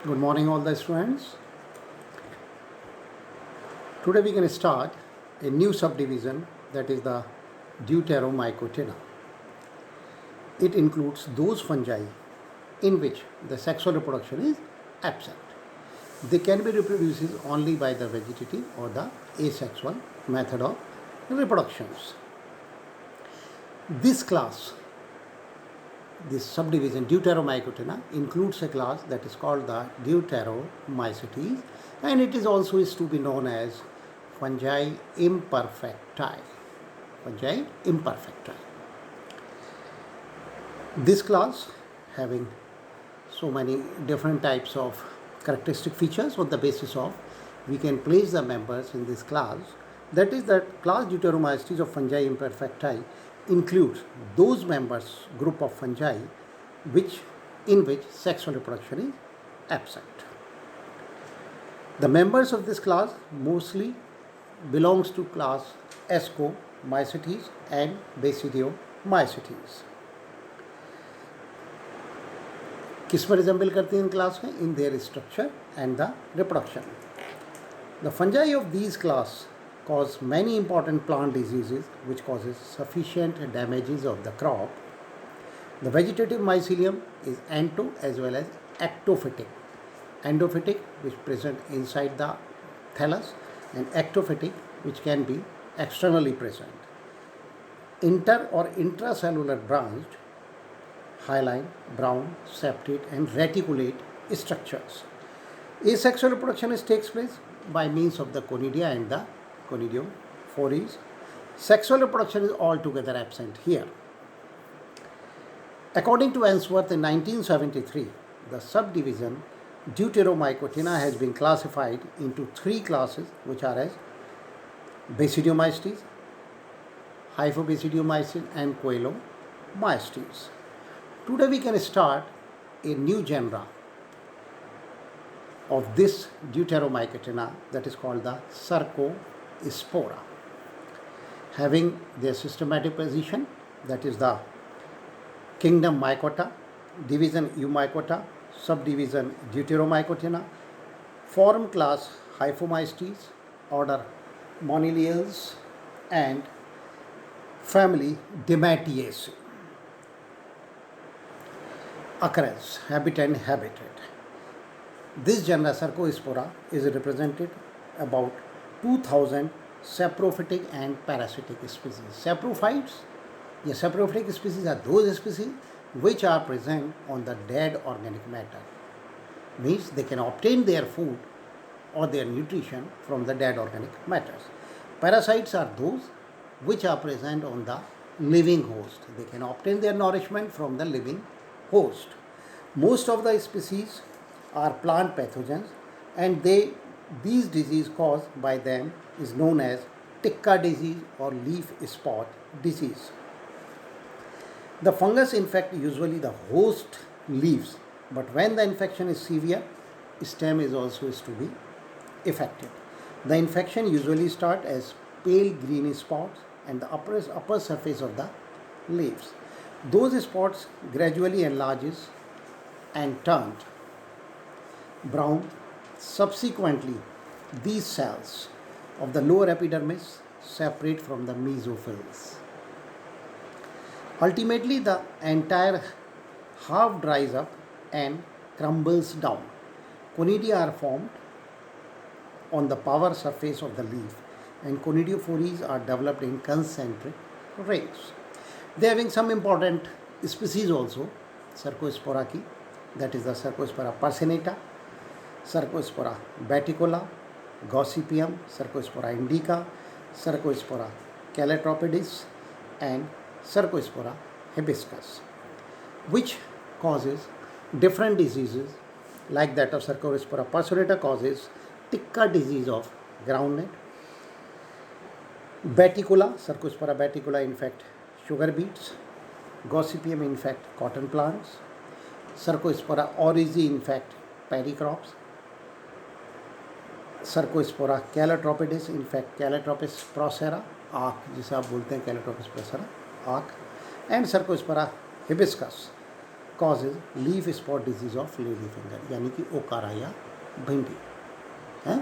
Good morning, all the students. Today we can start a new subdivision, that is the Deuteromycotina. It includes those fungi in which the sexual reproduction is absent. They can be reproduced only by the vegetative or the asexual method of reproductions. This class, this subdivision Deuteromycotina, includes a class that is called the Deuteromycetes, and it is also is to be known as fungi imperfecti. Fungi imperfecti. This class having so many different types of characteristic features, on the basis of we can place the members in this class. That is, that class Deuteromycetes of fungi imperfecti includes those members group of fungi in which sexual reproduction is absent. The members of this class mostly belongs to class Ascomycetes and Basidiomycetes. किस में resemble करती हैं in class में? In their structure and the reproduction. The fungi of these class cause many important plant diseases which causes sufficient damages of the crop. The vegetative mycelium is ento as well as ectophytic. Endophytic, which present inside the thallus, and ectophytic, which can be externally present. Inter or intracellular branched, hyaline, brown, septate and reticulate structures. Asexual reproduction takes place by means of the conidia and the conidiophores. Sexual reproduction is altogether absent here. According to Ainsworth in 1973, the subdivision Deuteromycotina has been classified into three classes, which are as Basidiomycetes, Hyphobasidiomycetes and Coelomycetes. Today we can start a new genre of this Deuteromycotina, that is called the Cercospora, having their systematic position, that is the kingdom Mycota, division Eumycota, subdivision Deuteromycotina, form class Hyphomycetes, order Moniliales and family Dematiaceae. Occurrence, habitat and habitat. This genre Cercospora is represented about 2000 saprophytic and parasitic species. Saprophytes, the saprophytic species are those species which are present on the dead organic matter. Means they can obtain their food or their nutrition from the dead organic matters. Parasites are those which are present on the living host. They can obtain their nourishment from the living host. Most of the species are plant pathogens, and these disease caused by them is known as ticca disease or leaf spot disease. The fungus infect usually the host leaves, but when the infection is severe, stem is also to be affected. The infection usually start as pale green spots and the upper surface of the leaves. Those spots gradually enlarges and turned brown. Subsequently, these cells of the lower epidermis separate from the mesophils. Ultimately, the entire half dries up and crumbles down. Conidia are formed on the power surface of the leaf, and conidiophores are developed in concentric rings. They are having some important species also, Cercospora ki, that is the Cercospora personata, Cercospora baticola, Gossypium, Cercospora indica, Cercospora calotropidis and Cercospora hibiscus, which causes different diseases like that of Cercospora personata causes ticca disease of groundnut. Baticola, Cercospora baticola infect sugar beets. Gossypium infect cotton plants. Cercospora oryzae infect paddy crops. Cercospora calotropidis infect Calotropis procera, आँख जिसे आप बोलते हैं Calotropis procera, आँख. And Cercospora hibiscus causes leaf spot disease of lady finger, यानी कि ओकारा या भिंडी है.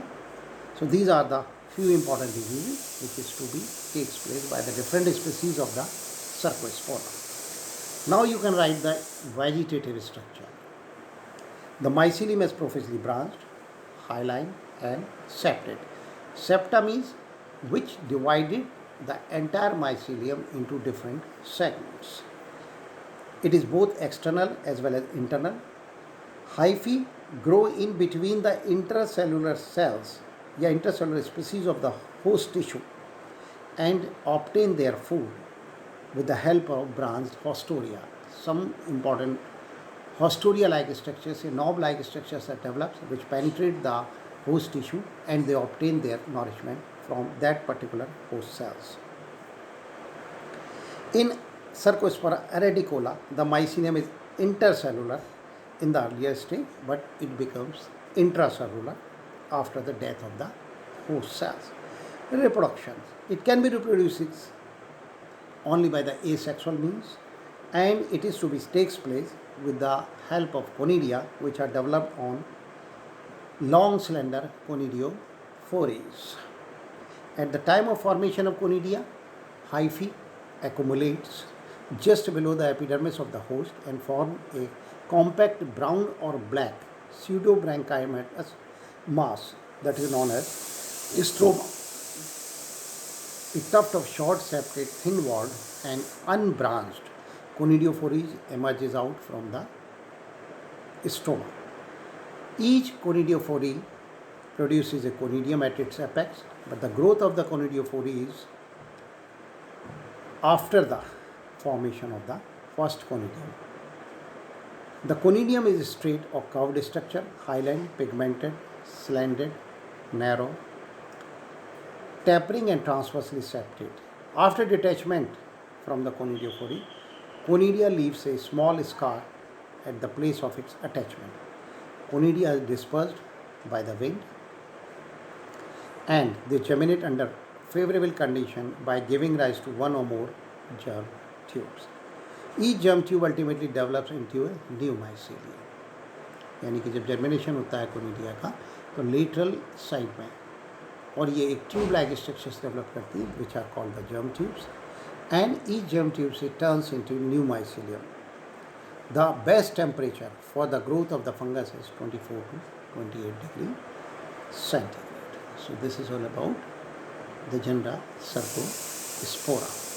So these are the few important diseases which is to be takes place by the different species of the Cercospora. Now you can write the vegetative structure. The mycelium is profusely branched, hyaline and septate. Septa means which divided the entire mycelium into different segments. It is both external as well as internal. Hyphae grow in between the intercellular cells या intercellular species of the host tissue and obtain their food with the help of branched haustoria. Some important haustoria-like structures, knob-like structures are developed which penetrate the host tissue and they obtain their nourishment from that particular host cells. In Cercospora aredicola, the mycelium is intercellular in the earlier stage, but it becomes intracellular after the death of the host cells. Reproduction. It can be reproduced only by the asexual means, and it is to be takes place with the help of conidia, which are developed on long slender conidiophores. At the time of formation of conidia, hyphae accumulates just below the epidermis of the host and form a compact brown or black pseudobranchiomatous mass that is known as stroma. A tuft of short septate, thin-walled and unbranched conidiophores emerges out from the stroma. Each conidiophore produces a conidium at its apex, but the growth of the conidiophore is after the formation of the first conidium. The conidium is straight or curved structure, hyaline, pigmented, slanted, narrow, tapering and transversely septate. After detachment from the conidiophore, conidia leaves a small scar at the place of its attachment. Conidia is dispersed by the wind and they germinate under favorable condition by giving rise to one or more germ tubes. Each germ tube ultimately develops into a new mycelium. यानी कि जब germination होता है conidia का तो lateral side में और ये एक ट्यूब लाइक स्ट्रक्चर्स डेवलप करती है which are called the germ tubes and each germ tubes it turns into new mycelium. The best temperature for the growth of the fungus is 24 to 28 degree centigrade. So this is all about the genera Cercospora.